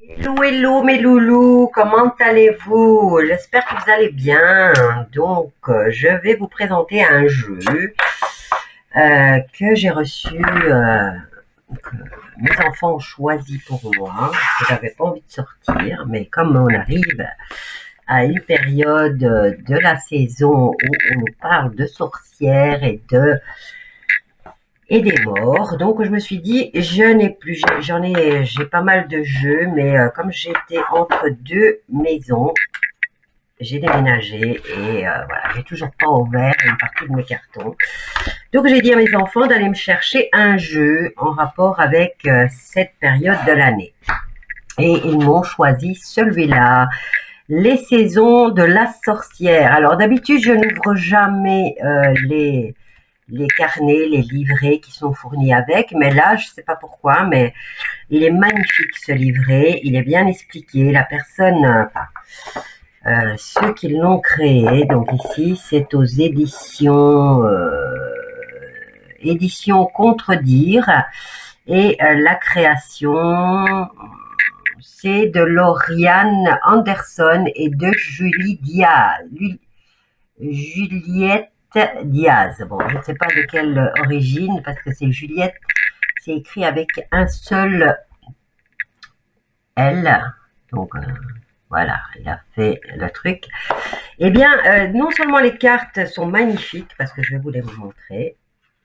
Hello, hello mes loulous, comment allez-vous? J'espère que vous allez bien. Donc, je vais vous présenter un jeu que j'ai reçu, que mes enfants ont choisi pour moi, que j'avais pas envie de sortir, mais comme on arrive à une période de la saison où on nous parle de sorcières et des morts. Donc je me suis dit, je n'ai plus, j'ai pas mal de jeux, mais comme j'étais entre deux maisons, j'ai déménagé et voilà, j'ai toujours pas ouvert une partie de mes cartons. Donc j'ai dit à mes enfants d'aller me chercher un jeu en rapport avec cette période de l'année. Et ils m'ont choisi celui-là, les saisons de la sorcière. Alors d'habitude, je n'ouvre jamais les carnets, les livrets qui sont fournis avec, mais là, je ne sais pas pourquoi, mais il est magnifique ce livret, il est bien expliqué, la personne, ceux qui l'ont créé, donc ici, c'est aux éditions Contredire, et la création, c'est de Lauriane Anderson et de Juliette Diaz. Bon, je ne sais pas de quelle origine, parce que c'est Juliette, c'est écrit avec un seul L. Donc, voilà, il a fait le truc. Eh bien, non seulement les cartes sont magnifiques, parce que je vais vous les montrer.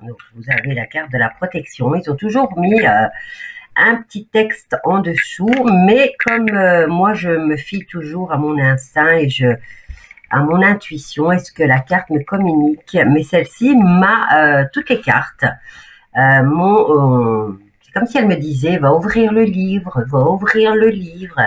Donc, vous avez la carte de la protection. Ils ont toujours mis un petit texte en dessous, mais comme moi, je me fie toujours à mon instinct et à mon intuition, est-ce que la carte me communique? Mais celle-ci m'a toutes les cartes c'est comme si elle me disait va ouvrir le livre, va ouvrir le livre.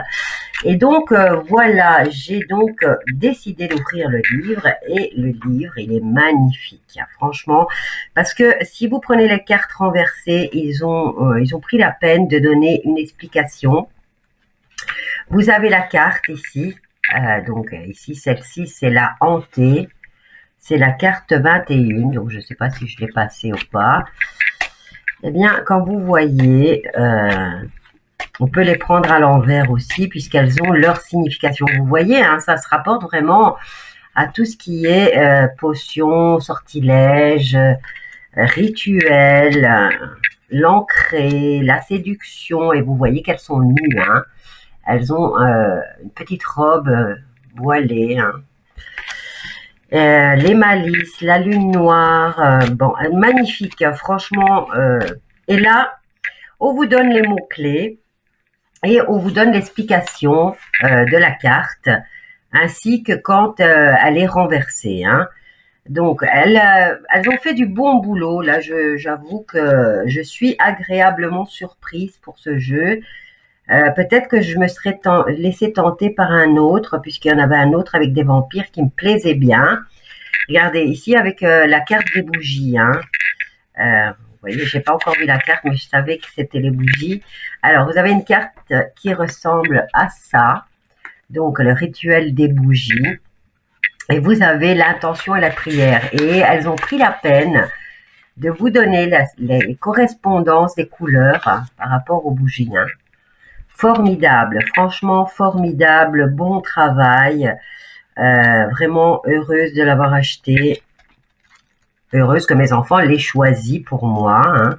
Et donc voilà, j'ai donc décidé d'ouvrir le livre et le livre il est magnifique, franchement, parce que si vous prenez les cartes renversées, ils ont pris la peine de donner une explication. Vous avez la carte ici. Donc ici, celle-ci, c'est la hantée. C'est la carte 21. Donc je ne sais pas si je l'ai passée ou pas. Eh bien, quand vous voyez, on peut les prendre à l'envers aussi, puisqu'elles ont leur signification. Vous voyez, hein, ça se rapporte vraiment à tout ce qui est potion, sortilège, rituel, l'ancré, la séduction. Et vous voyez qu'elles sont nues, hein. Elles ont une petite robe voilée, hein. Les malices, la lune noire, bon, magnifique, hein, franchement. Et là, on vous donne les mots-clés et on vous donne l'explication de la carte, ainsi que quand elle est renversée, hein. Donc, elles ont fait du bon boulot. Là, j'avoue que je suis agréablement surprise pour ce jeu. Peut-être que je me serais laissé tenter par un autre, puisqu'il y en avait un autre avec des vampires qui me plaisait bien. Regardez, ici avec la carte des bougies, hein. Vous voyez, j'ai pas encore vu la carte, mais je savais que c'était les bougies. Alors, vous avez une carte qui ressemble à ça. Donc, le rituel des bougies. Et vous avez l'intention et la prière. Et elles ont pris la peine de vous donner les correspondances des couleurs hein, par rapport aux bougies, hein. Formidable, franchement formidable, bon travail. Vraiment heureuse de l'avoir acheté. Heureuse que mes enfants l'aient choisi pour moi, hein.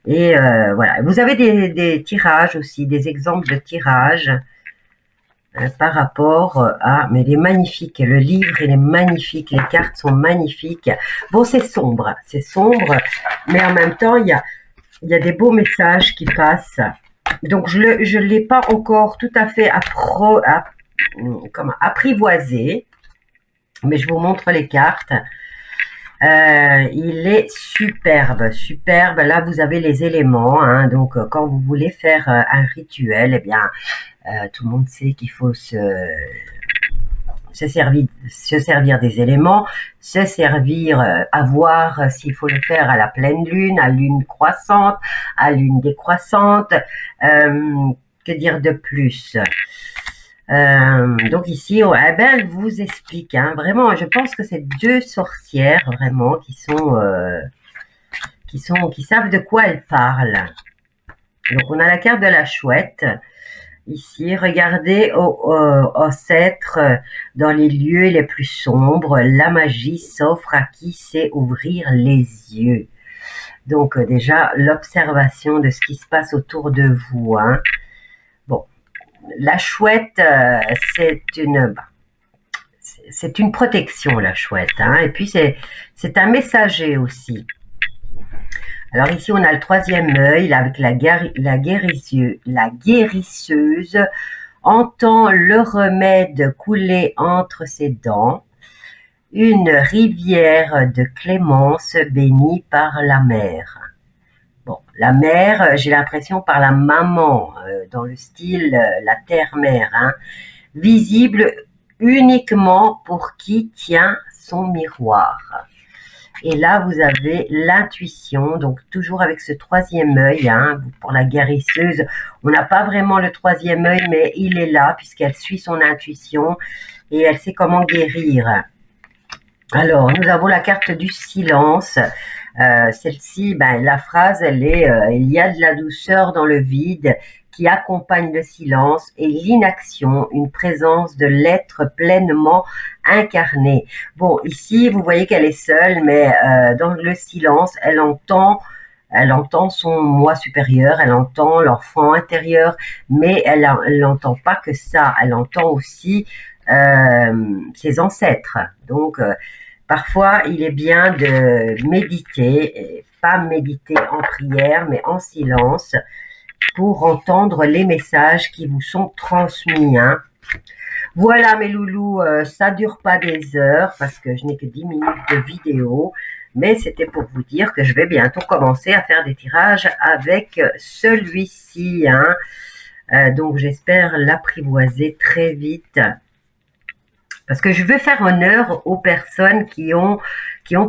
Et voilà. Vous avez des tirages aussi, des exemples de tirages par rapport à... Mais il est magnifique, le livre il est magnifique, les cartes sont magnifiques. Bon, c'est sombre, mais en même temps, il y a des beaux messages qui passent. Donc, je ne l'ai pas encore tout à fait apprivoisé, mais je vous montre les cartes. Il est superbe, superbe. Là, vous avez les éléments, hein. Donc, quand vous voulez faire un rituel, eh bien, tout le monde sait qu'il faut se servir des éléments, se servir, voir s'il faut le faire à la pleine lune, à lune croissante, à lune décroissante. Que dire de plus? Donc ici, eh ben, elle vous explique, hein, vraiment, je pense que c'est deux sorcières vraiment qui savent de quoi elles parlent. Donc on a la carte de la chouette. Ici, regardez au sceptre, dans les lieux les plus sombres, la magie s'offre à qui sait ouvrir les yeux. Donc déjà, l'observation de ce qui se passe autour de vous. Hein. Bon, la chouette, c'est une protection, la chouette. Hein. Et puis, c'est un messager aussi. Alors ici, on a le troisième œil avec la guérisseuse entend le remède couler entre ses dents, une rivière de clémence bénie par la mer. Bon, la mère, j'ai l'impression par la maman, dans le style la terre-mère, hein, visible uniquement pour qui tient son miroir. Et là, vous avez l'intuition, donc toujours avec ce troisième œil, hein, pour la guérisseuse. On n'a pas vraiment le troisième œil, mais il est là puisqu'elle suit son intuition et elle sait comment guérir. Alors, nous avons la carte du silence. Celle-ci, ben, la phrase, elle est il y a de la douceur dans le vide qui accompagne le silence et l'inaction, une présence de l'être pleinement incarné. Bon, ici, vous voyez qu'elle est seule, mais dans le silence, elle entend son moi supérieur, elle entend l'enfant intérieur, mais elle n'entend pas que ça, elle entend aussi ses ancêtres. Donc, parfois, il est bien de méditer, et pas méditer en prière, mais en silence, pour entendre les messages qui vous sont transmis. Hein. Voilà mes loulous, ça dure pas des heures parce que je n'ai que 10 minutes de vidéo, mais c'était pour vous dire que je vais bientôt commencer à faire des tirages avec celui-ci. Hein. Donc j'espère l'apprivoiser très vite. Parce que je veux faire honneur aux personnes qui ont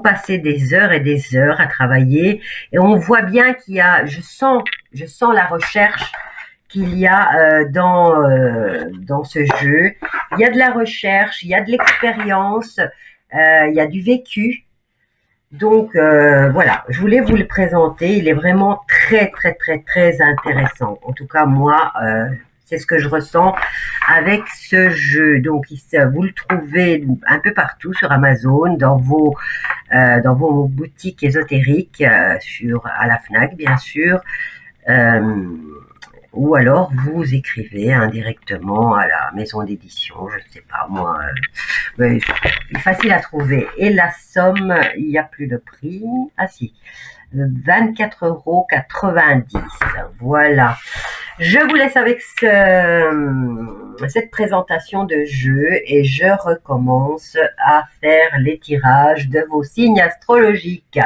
passé des heures et des heures à travailler. Et on voit bien qu'il y a, je sens la recherche qu'il y a dans ce jeu. Il y a de la recherche, il y a de l'expérience, il y a du vécu. Donc voilà, je voulais vous le présenter. Il est vraiment très très très très intéressant. En tout cas, moi, c'est ce que je ressens avec ce jeu. Donc vous le trouvez un peu partout sur Amazon, dans vos boutiques ésotériques, à la Fnac bien sûr. Ou alors vous écrivez indirectement à la maison d'édition, je ne sais pas moi, mais facile à trouver. Et la somme, il n'y a plus de prix, ah si, 24,90 €. Voilà. Je vous laisse avec cette présentation de jeu et je recommence à faire les tirages de vos signes astrologiques.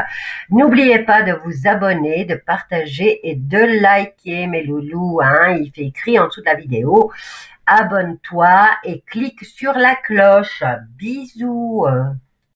N'oubliez pas de vous abonner, de partager et de liker mes loulous. Hein, il fait écrit en dessous de la vidéo. Abonne-toi et clique sur la cloche. Bisous.